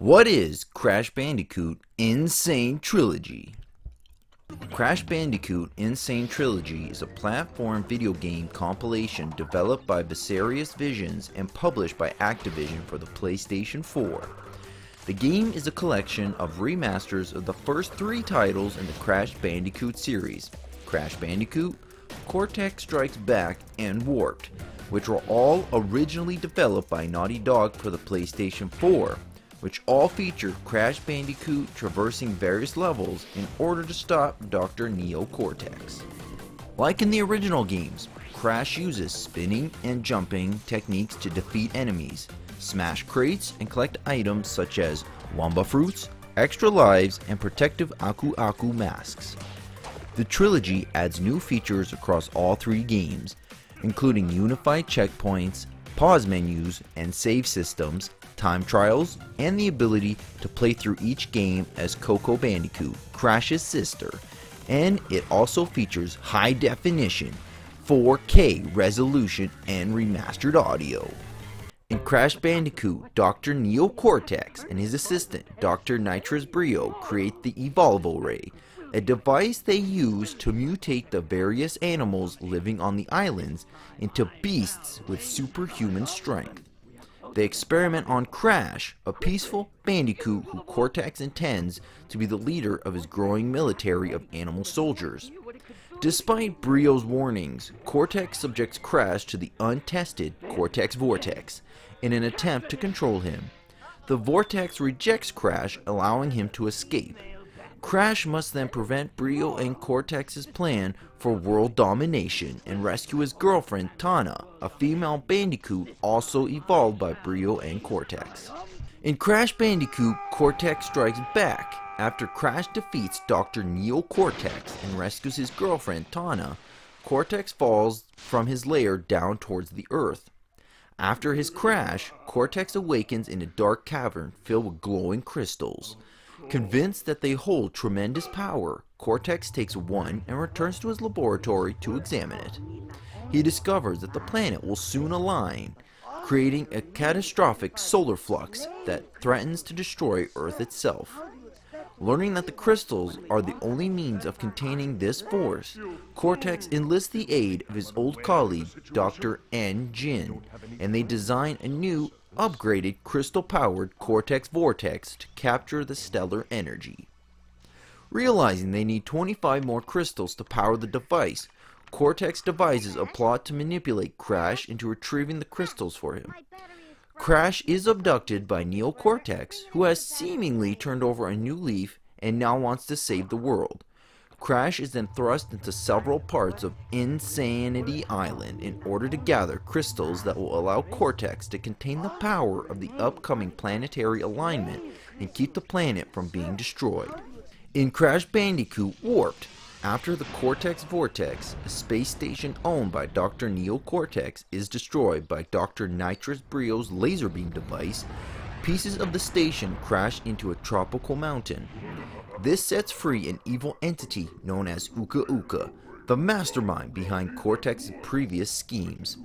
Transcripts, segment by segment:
What is Crash Bandicoot N Sane Trilogy? Crash Bandicoot N Sane Trilogy is a platform video game compilation developed by Vicarious Visions and published by Activision for the PlayStation 4. The game is a collection of remasters of the first three titles in the Crash Bandicoot series: Crash Bandicoot, Cortex Strikes Back, and Warped, which were all originally developed by Naughty Dog for the PlayStation 4, which all feature Crash Bandicoot traversing various levels in order to stop Dr. Neo Cortex. Like in the original games, Crash uses spinning and jumping techniques to defeat enemies, smash crates, and collect items such as Wamba fruits, extra lives, and protective Aku Aku masks. The trilogy adds new features across all three games, including unified checkpoints, pause menus and save systems, time trials, and the ability to play through each game as Coco Bandicoot, Crash's sister, and it also features high definition, 4K resolution, and remastered audio. In Crash Bandicoot, Dr. Neo Cortex and his assistant, Dr. Nitrous Brio, create the Evolvo Ray, a device they use to mutate the various animals living on the islands into beasts with superhuman strength. They experiment on Crash, a peaceful Bandicoot who Cortex intends to be the leader of his growing military of animal soldiers. Despite Brio's warnings, Cortex subjects Crash to the untested Cortex Vortex in an attempt to control him. The Vortex rejects Crash, allowing him to escape. Crash must then prevent Brio and Cortex's plan for world domination and rescue his girlfriend Tana, a female Bandicoot also evolved by Brio and Cortex. In Crash Bandicoot, Cortex Strikes Back, after Crash defeats Dr. Neo Cortex and rescues his girlfriend Tana, Cortex falls from his lair down towards the earth. After his crash, Cortex awakens in a dark cavern filled with glowing crystals. Convinced that they hold tremendous power, Cortex takes one and returns to his laboratory to examine it. He discovers that the planet will soon align, creating a catastrophic solar flux that threatens to destroy Earth itself. Learning that the crystals are the only means of containing this force, Cortex enlists the aid of his old colleague, Dr. N. Jin, and they design a new, upgraded crystal-powered Cortex Vortex to capture the stellar energy. Realizing they need 25 more crystals to power the device, Cortex devises a plot to manipulate Crash into retrieving the crystals for him. Crash is abducted by Neo Cortex, who has seemingly turned over a new leaf and now wants to save the world. Crash is then thrust into several parts of Insanity Island in order to gather crystals that will allow Cortex to contain the power of the upcoming planetary alignment and keep the planet from being destroyed. In Crash Bandicoot Warped, after the Cortex Vortex, a space station owned by Dr. Neo Cortex, is destroyed by Dr. Nitrous Brio's laser beam device, pieces of the station crash into a tropical mountain. This sets free an evil entity known as Uka Uka, the mastermind behind Cortex's previous schemes.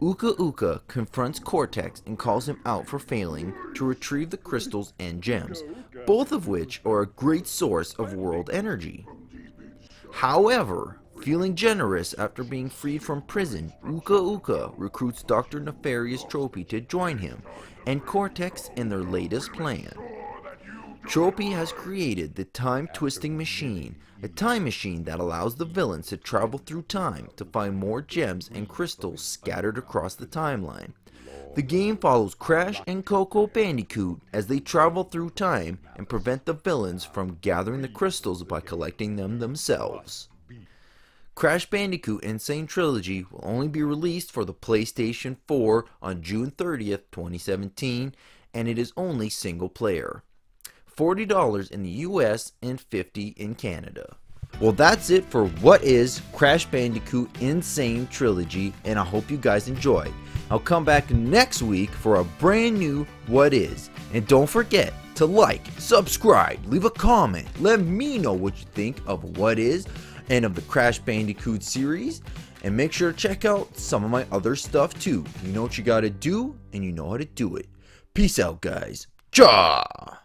Uka Uka confronts Cortex and calls him out for failing to retrieve the crystals and gems, both of which are a great source of world energy. However, feeling generous after being freed from prison, Uka Uka recruits Dr. Nefarious Tropy to join him and Cortex in their latest plan. Tropy has created the Time-Twisting Machine, a time machine that allows the villains to travel through time to find more gems and crystals scattered across the timeline. The game follows Crash and Coco Bandicoot as they travel through time and prevent the villains from gathering the crystals by collecting them themselves. Crash Bandicoot N Sane Trilogy will only be released for the PlayStation 4 on June 30th, 2017, and it is only single player. $40 in the US and $50 in Canada. Well, that's it for what is Crash Bandicoot N Sane Trilogy, and I hope you guys enjoyed. I'll come back next week for a brand new What Is. And don't forget to like, subscribe, leave a comment, let me know what you think of What Is and of the Crash Bandicoot series, and make sure to check out some of my other stuff too. You know what you gotta do, and you know how to do it. Peace out, guys. Jaw!